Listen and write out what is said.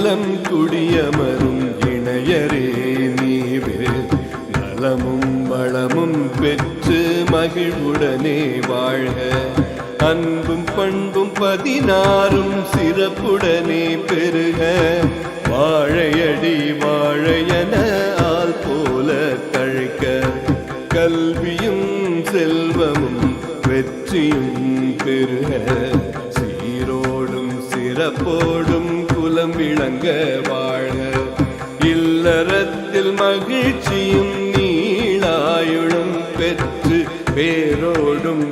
இல்லம் குடியமரும் இணையரே நீவே நலமும் வளமும் பெற்று மகிழ்வுடனே வாழ்க. அன்பும் பண்பும் 16 சிறப்புடனே பெருக. வாழையடி வாழையன ஆள் போல தழைக்க. கல்வியும் செல்வமும் வெற்றியும் பெருக. சீரோடும் சிறப்போடும் குலம் விளங்க வாழ்க. இல்லறத்தில் மகிழ்ச்சியும் நீளாயுளும் பெற்று பேரோடும்